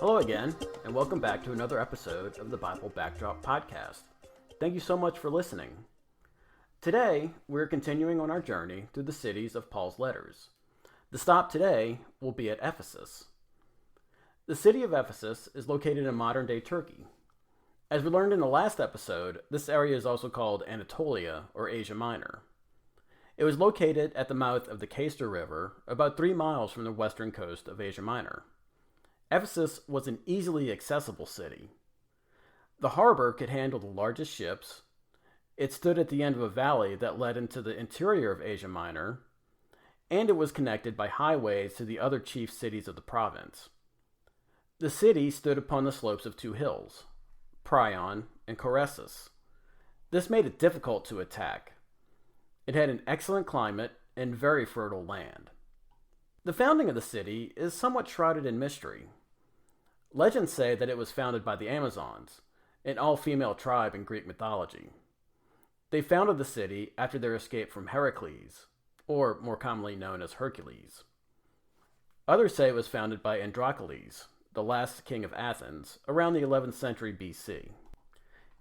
Hello again, and welcome back to another episode of the Bible Backdrop Podcast. Thank you so much for listening. Today, we're continuing on our journey through the cities of Paul's letters. The stop today will be at Ephesus. The city of Ephesus is located in modern-day Turkey. As we learned in the last episode, this area is also called Anatolia, or Asia Minor. It was located at the mouth of the Cayster River, about 3 miles from the western coast of Asia Minor. Ephesus was an easily accessible city. The harbor could handle the largest ships. It stood at the end of a valley that led into the interior of Asia Minor, and it was connected by highways to the other chief cities of the province. The city stood upon the slopes of 2 hills, Prion and Coressus. This made it difficult to attack. It had an excellent climate and very fertile land. The founding of the city is somewhat shrouded in mystery. Legends say that it was founded by the Amazons, an all-female tribe in Greek mythology. They founded the city after their escape from Heracles, or more commonly known as Hercules. Others say it was founded by Androcles, the last king of Athens, around the 11th century BC.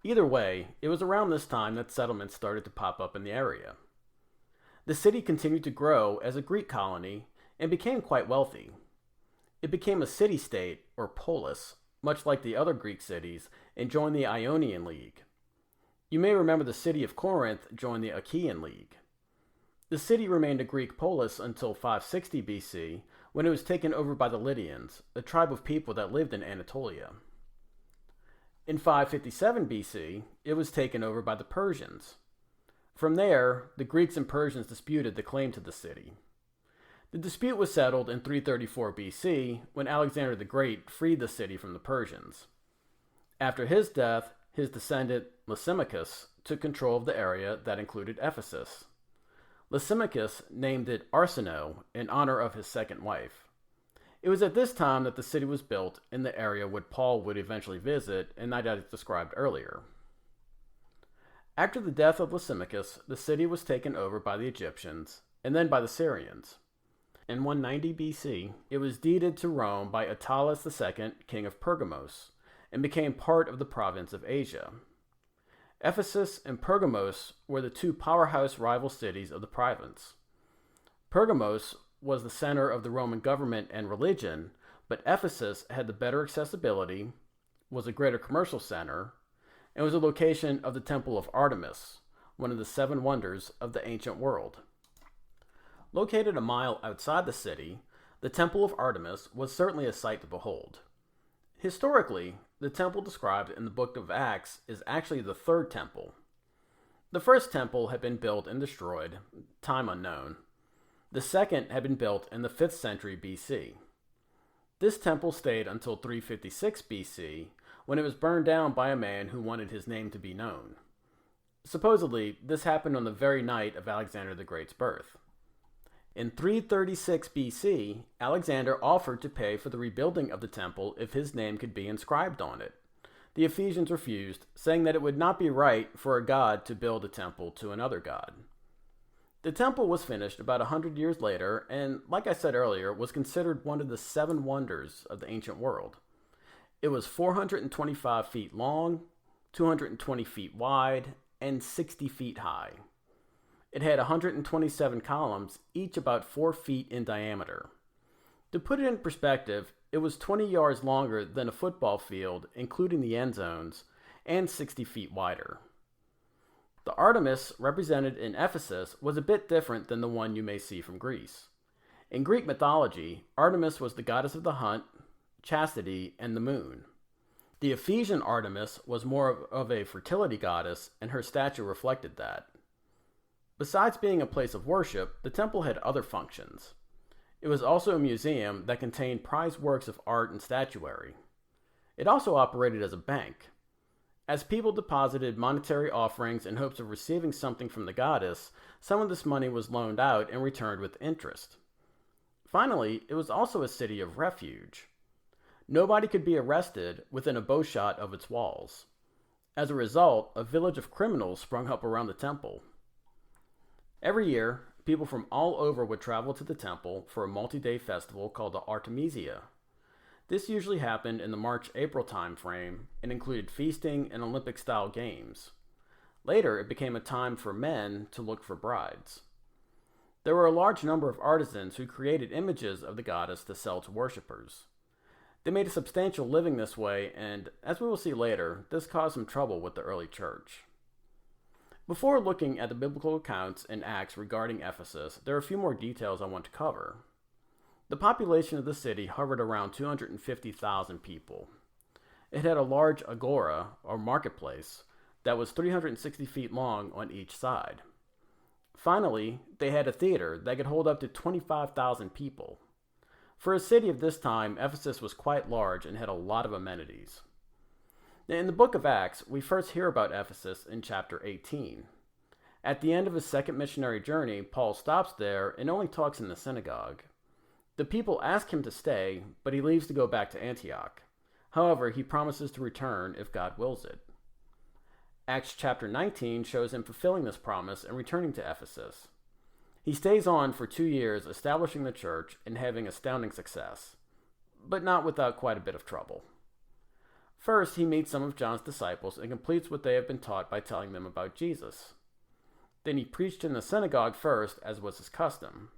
Either way, it was around this time that settlements started to pop up in the area. The city continued to grow as a Greek colony and became quite wealthy. It became a city-state, or polis, much like the other Greek cities, and joined the Ionian League. You may remember the city of Corinth joined the Achaean League. The city remained a Greek polis until 560 BC, when it was taken over by the Lydians, a tribe of people that lived in Anatolia. In 557 BC, it was taken over by the Persians. From there, the Greeks and Persians disputed the claim to the city. The dispute was settled in 334 BC when Alexander the Great freed the city from the Persians. After his death, his descendant Lysimachus took control of the area that included Ephesus. Lysimachus named it Arsinoe in honor of his second wife. It was at this time that the city was built in the area where Paul would eventually visit and that I described earlier. After the death of Lysimachus, the city was taken over by the Egyptians and then by the Syrians. In 190 BC, it was deeded to Rome by Attalus II, king of Pergamos, and became part of the province of Asia. Ephesus and Pergamos were the 2 powerhouse rival cities of the province. Pergamos was the center of the Roman government and religion, but Ephesus had the better accessibility, was a greater commercial center, and was a location of the Temple of Artemis, one of the 7 wonders of the ancient world. Located a mile outside the city, the Temple of Artemis was certainly a sight to behold. Historically, the temple described in the book of Acts is actually the 3rd temple. The first temple had been built and destroyed, time unknown. The second had been built in the 5th century BC. This temple stayed until 356 BC, when it was burned down by a man who wanted his name to be known. Supposedly, this happened on the very night of Alexander the Great's birth. In 336 BC, Alexander offered to pay for the rebuilding of the temple if his name could be inscribed on it. The Ephesians refused, saying that it would not be right for a god to build a temple to another god. The temple was finished about 100 years later and, like I said earlier, was considered one of the 7 wonders of the ancient world. It was 425 feet long, 220 feet wide, and 60 feet high. It had 127 columns, each about 4 feet in diameter. To put it in perspective, it was 20 yards longer than a football field, including the end zones, and 60 feet wider. The Artemis represented in Ephesus was a bit different than the one you may see from Greece. In Greek mythology, Artemis was the goddess of the hunt, chastity, and the moon. The Ephesian Artemis was more of a fertility goddess, and her statue reflected that. Besides being a place of worship, the temple had other functions. It was also a museum that contained prized works of art and statuary. It also operated as a bank. As people deposited monetary offerings in hopes of receiving something from the goddess, some of this money was loaned out and returned with interest. Finally, it was also a city of refuge. Nobody could be arrested within a bowshot of its walls. As a result, a village of criminals sprung up around the temple. Every year, people from all over would travel to the temple for a multi-day festival called the Artemisia. This usually happened in the March-April time frame and included feasting and Olympic-style games. Later, it became a time for men to look for brides. There were a large number of artisans who created images of the goddess to sell to worshippers. They made a substantial living this way, and, as we will see later, this caused some trouble with the early church. Before looking at the biblical accounts in Acts regarding Ephesus, there are a few more details I want to cover. The population of the city hovered around 250,000 people. It had a large agora, or marketplace, that was 360 feet long on each side. Finally, they had a theater that could hold up to 25,000 people. For a city of this time, Ephesus was quite large and had a lot of amenities. Now, in the book of Acts, we first hear about Ephesus in chapter 18. At the end of his second missionary journey, Paul stops there and only talks in the synagogue. The people ask him to stay, but he leaves to go back to Antioch. However, he promises to return if God wills it. Acts chapter 19 shows him fulfilling this promise and returning to Ephesus. He stays on for 2 years, establishing the church and having astounding success, but not without quite a bit of trouble. First, he meets some of John's disciples and completes what they have been taught by telling them about Jesus. Then he preached in the synagogue first, as was his custom.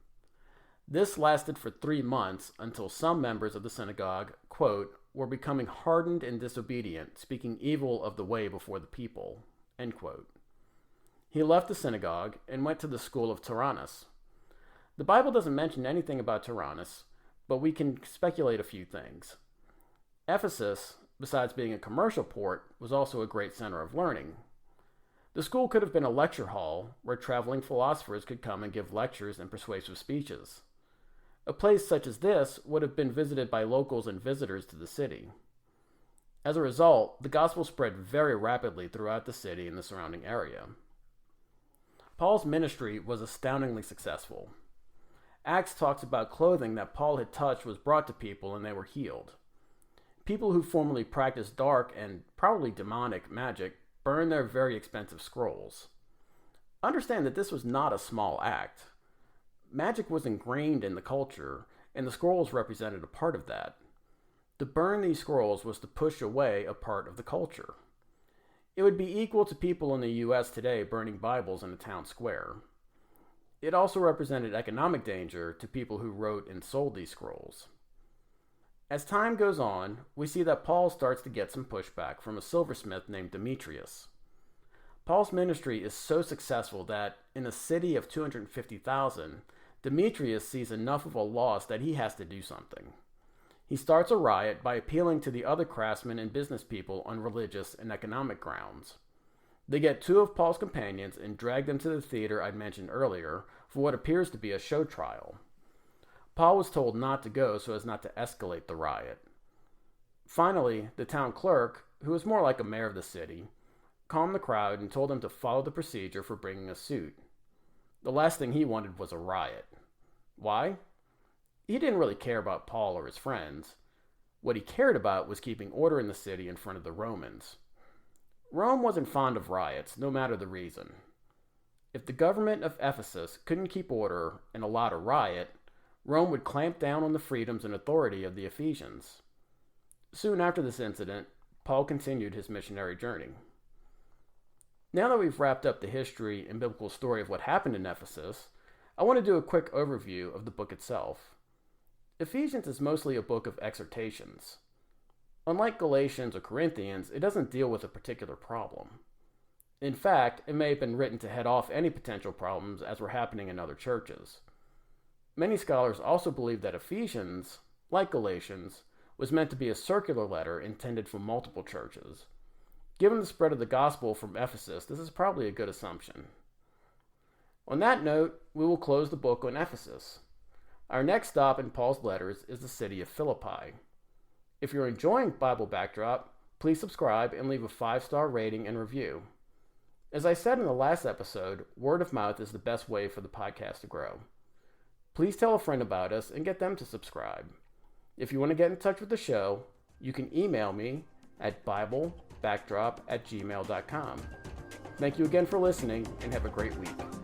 This lasted for 3 months until some members of the synagogue, quote, were becoming hardened and disobedient, speaking evil of the way before the people, end quote. He left the synagogue and went to the school of Tyrannus. The Bible doesn't mention anything about Tyrannus, but we can speculate a few things. Ephesus, besides being a commercial port, was also a great center of learning. The school could have been a lecture hall where traveling philosophers could come and give lectures and persuasive speeches. A place such as this would have been visited by locals and visitors to the city. As a result, the gospel spread very rapidly throughout the city and the surrounding area. Paul's ministry was astoundingly successful. Acts talks about clothing that Paul had touched was brought to people and they were healed. People who formerly practiced dark and probably demonic magic burned their very expensive scrolls. Understand that this was not a small act. Magic was ingrained in the culture, and the scrolls represented a part of that. To burn these scrolls was to push away a part of the culture. It would be equal to people in the U.S. today burning Bibles in a town square. It also represented economic danger to people who wrote and sold these scrolls. As time goes on, we see that Paul starts to get some pushback from a silversmith named Demetrius. Paul's ministry is so successful that, in a city of 250,000, Demetrius sees enough of a loss that he has to do something. He starts a riot by appealing to the other craftsmen and business people on religious and economic grounds. They get 2 of Paul's companions and drag them to the theater I'd mentioned earlier for what appears to be a show trial. Paul was told not to go so as not to escalate the riot. Finally, the town clerk, who was more like a mayor of the city, calmed the crowd and told them to follow the procedure for bringing a suit. The last thing he wanted was a riot. Why? He didn't really care about Paul or his friends. What he cared about was keeping order in the city in front of the Romans. Rome wasn't fond of riots, no matter the reason. If the government of Ephesus couldn't keep order and allowed a riot, Rome would clamp down on the freedoms and authority of the Ephesians. Soon after this incident, Paul continued his missionary journey. Now that we've wrapped up the history and biblical story of what happened in Ephesus, I want to do a quick overview of the book itself. Ephesians is mostly a book of exhortations. Unlike Galatians or Corinthians, it doesn't deal with a particular problem. In fact, it may have been written to head off any potential problems as were happening in other churches. Many scholars also believe that Ephesians, like Galatians, was meant to be a circular letter intended for multiple churches. Given the spread of the gospel from Ephesus, this is probably a good assumption. On that note, we will close the book on Ephesus. Our next stop in Paul's letters is the city of Philippi. If you're enjoying Bible Backdrop, please subscribe and leave a 5-star rating and review. As I said in the last episode, word of mouth is the best way for the podcast to grow. Please tell a friend about us and get them to subscribe. If you want to get in touch with the show, you can email me at BibleBackdrop@gmail.com. Thank you again for listening, and have a great week.